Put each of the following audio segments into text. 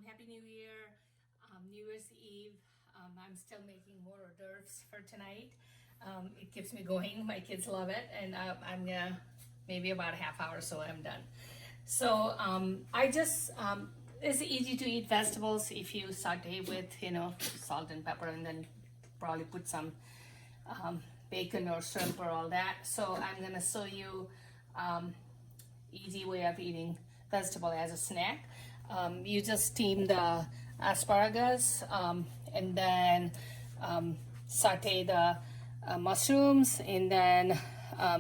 Happy New Year, New Year's Eve. I'm still making more hors d'oeuvres for tonight. It keeps me going. My kids love it, and I'm gonna maybe about a half hour so I'm done. So it's easy to eat vegetables if you saute with salt and pepper, and then probably put some bacon or shrimp or all that. So I'm gonna show you easy way of eating vegetable as a snack. You just steam the asparagus and then saute the mushrooms, and then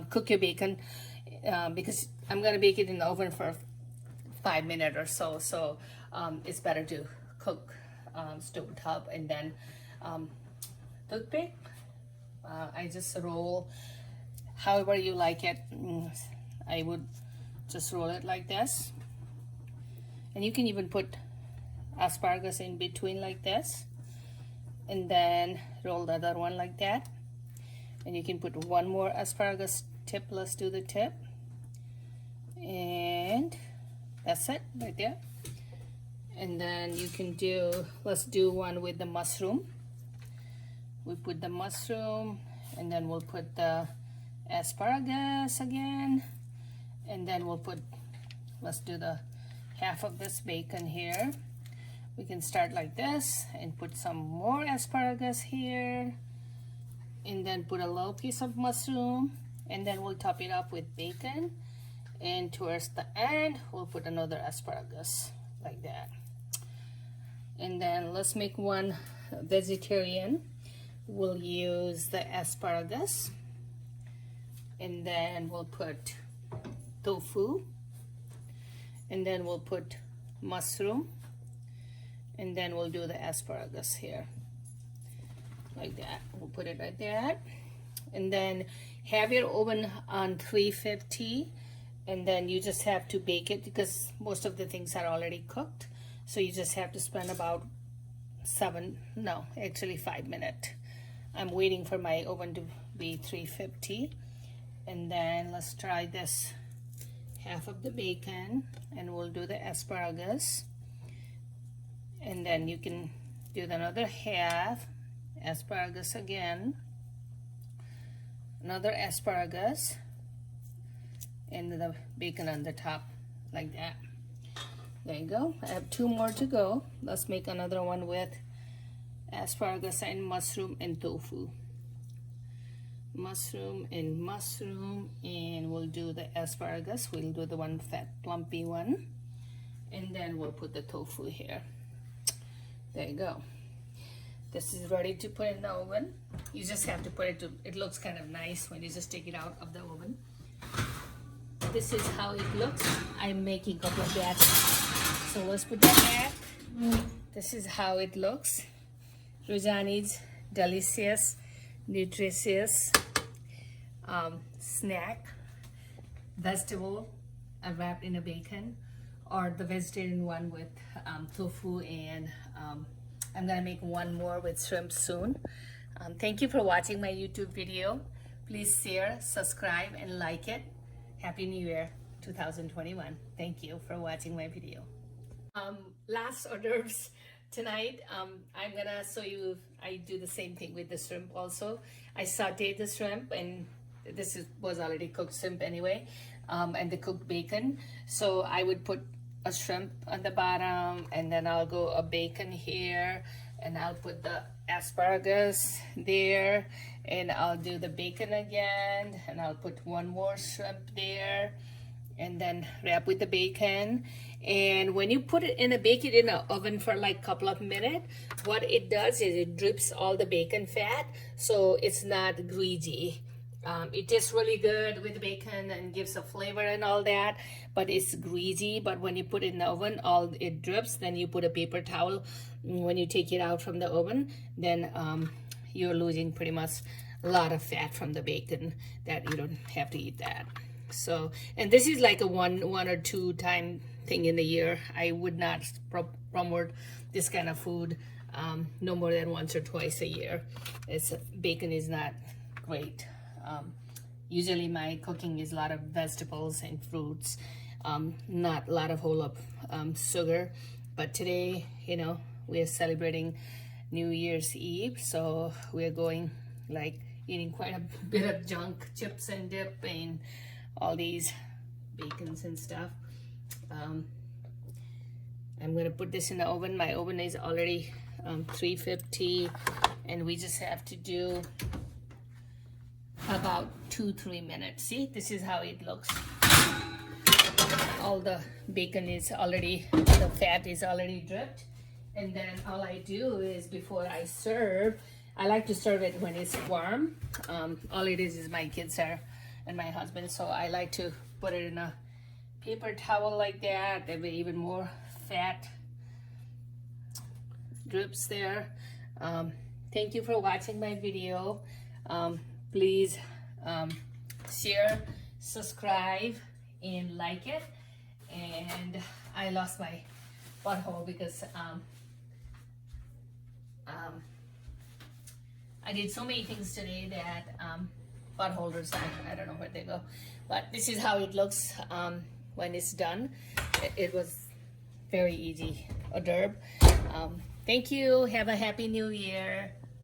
cook your bacon because I'm gonna bake it in the oven for 5 minutes or so. So it's better to cook stove top and then toothpick. I just roll however you like it. I would just roll it like this, and you can even put asparagus in between like this, and then roll the other one like that, and you can put one more asparagus tip. Let's do the tip, and that's it right there. And then you can let's do one with the mushroom. We put the mushroom, and then we'll put the asparagus again, and then let's do the half of this bacon here. We can start like this and put some more asparagus here, and then put a little piece of mushroom, and then we'll top it up with bacon, and towards the end we'll put another asparagus like that. And then let's make one vegetarian. We'll use the asparagus, and then we'll put tofu, and then we'll put mushroom, and then we'll do the asparagus here like that. We'll put it right there, and then have your oven on 350, and then you just have to bake it because most of the things are already cooked, so you just have to spend about 5 minutes. I'm waiting for my oven to be 350, and then let's try this half of the bacon, and we'll do the asparagus, and then you can do another half asparagus again, another asparagus, and the bacon on the top like that. There you go. I have 2 more to go. Let's make another one with asparagus and mushroom and tofu. Mushroom, and we'll do the asparagus. We'll do the one fat plumpy one, and then we'll put the tofu here. There you go. This is ready to put in the oven. You just have to put it looks kind of nice when you just take it out of the oven. This is how it looks. I'm making a couple of batches, so let's put that back. This is how it looks. Rajani's delicious, nutritious snack, vegetable wrapped in a bacon, or the vegetarian one with tofu, and I'm gonna make one more with shrimp soon. Thank you for watching my YouTube video. Please share, subscribe, and like it. Happy New Year 2021. Thank you for watching my video. Last hors d'oeuvres tonight. I'm gonna show you. I do the same thing with the shrimp also. I sauteed the shrimp, and this was already cooked shrimp anyway, and the cooked bacon. So I would put a shrimp on the bottom, and then I'll go a bacon here, and I'll put the asparagus there, and I'll do the bacon again, and I'll put one more shrimp there, and then wrap with the bacon. And when you put it in bake it in an oven for like a couple of minutes, what it does is it drips all the bacon fat, so it's not greasy. It tastes really good with the bacon and gives a flavor and all that, but it's greasy. But when you put it in the oven, all it drips. Then you put a paper towel when you take it out from the oven, then you're losing pretty much a lot of fat from the bacon, that you don't have to eat that. So, and this is like a one or 2 time thing in the year. I would not promote this kind of food no more than once or twice a year. Bacon is not great. Usually my cooking is a lot of vegetables and fruits, not a lot of whole up sugar But today, you know, we are celebrating New Year's Eve, so we're going like eating quite a bit of junk, chips and dip and all these bacons and stuff. I'm gonna put this in the oven. My oven is already 350, and we just have to do about 2-3 minutes. See, this is how it looks. All the bacon is already, the fat is already dripped. And then all I do is before I serve, I like to serve it when it's warm. All it is my kids are and my husband, so I like to put it in a paper towel like that. There will be even more fat drips there. Thank you for watching my video. Please share, subscribe, and like it. And I lost my butthole because I did so many things today that butt holders, I don't know where they go. But this is how it looks when it's done. It was very easy hors d'oeuvre. Thank you. Have a happy new year.